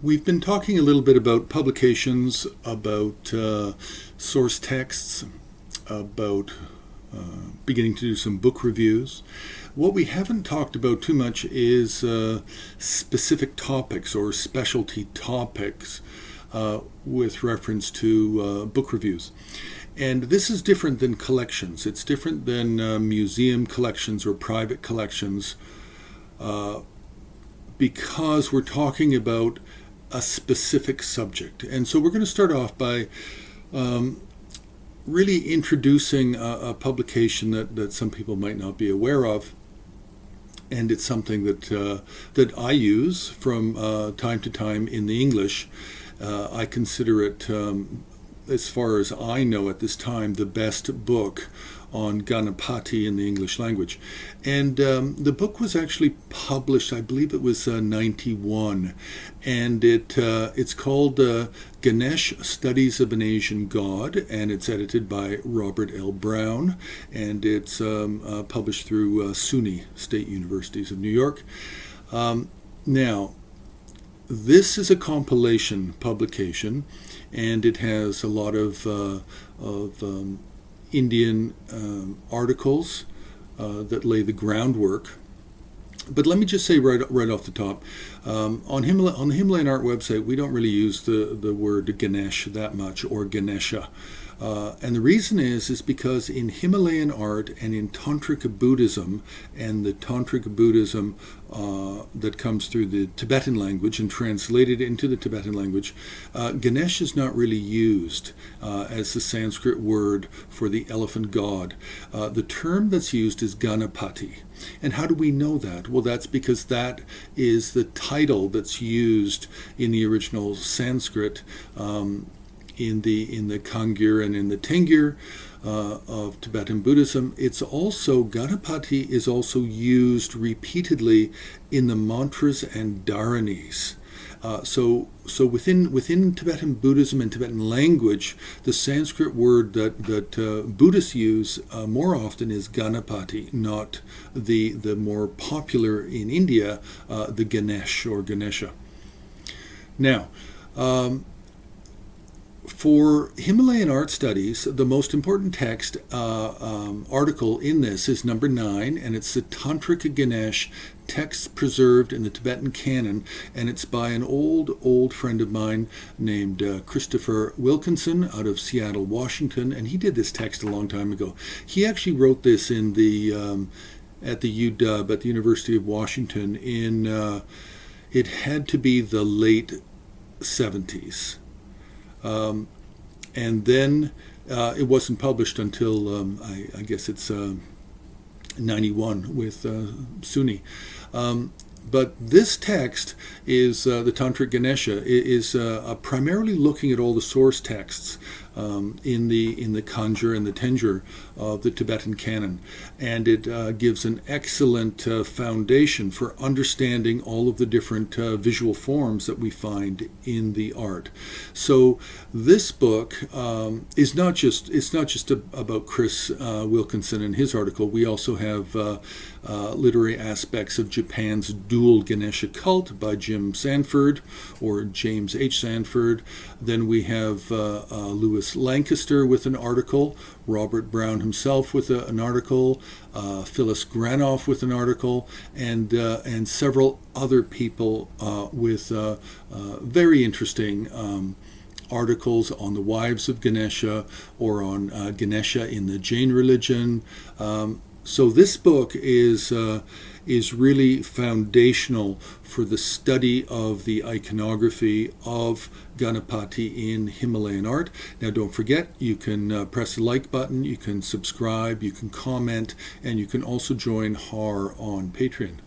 We've been talking a little bit about publications, about source texts, about beginning to do some book reviews. What we haven't talked about too much is specific topics or specialty topics with reference to book reviews. And this is different than collections. It's different than museum collections or private collections because we're talking about a specific subject. And so we're going to start off by really introducing a publication that some people might not be aware of. And it's something that I use from time to time in the English. I consider it, as far as I know at this time, the best book on Ganapati in the English language. And the book was actually published, I believe it was 91, and it's called Ganesh, Studies of an Asian God, and it's edited by Robert L. Brown, and it's published through SUNY, State Universities of New York. Now, this is a compilation publication, and it has a lot of Indian articles that lay the groundwork. But let me just say right off the top, on the Himalayan Art website, we don't really use the word Ganesh that much, or Ganesha. And the reason is because in Himalayan art and in Tantrica Buddhism, and the Tantrica Buddhism that comes through the Tibetan language and translated into the Tibetan language, Ganesh is not really used as the Sanskrit word for the elephant god. The term that's used is Ganapati. And how do we know that? Well, that's because that is the title that's used in the original Sanskrit, in the Kangyur and in the Tengyur of Tibetan Buddhism. It's also, Ganapati is also used repeatedly in the mantras and dharanis. So within Tibetan Buddhism and Tibetan language, the Sanskrit word that Buddhists use more often is Ganapati, not the more popular in India, the Ganesh or Ganesha. Now, for Himalayan art studies, the most important text article in this is number 9, and it's the Tantrica Ganesh, Texts Preserved in the Tibetan Canon, and it's by an old friend of mine named Christopher Wilkinson out of Seattle, Washington, and he did this text a long time ago. He actually wrote this in the at the UW, at the University of Washington, in it had to be the late 70s. And then it wasn't published until I guess it's 91 with SUNY. But this text is the Tantrica Ganesha is primarily looking at all the source texts in the Kangyur and the Tengyur of the Tibetan canon, and it gives an excellent foundation for understanding all of the different visual forms that we find in the art. So this book is not just about Chris Wilkinson and his article. We also have literary aspects of Japan's dual Ganesha cult by Jim Sanford, or James H. Sanford. Then we have Lewis Lancaster with an article, Robert Brown himself with an article, Phyllis Granoff with an article, and several other people with very interesting articles on the wives of Ganesha, or on Ganesha in the Jain religion. So this book is really foundational for the study of the iconography of Ganapati in Himalayan art. Now, don't forget, you can press the like button, you can subscribe, you can comment, and you can also join HAR on Patreon.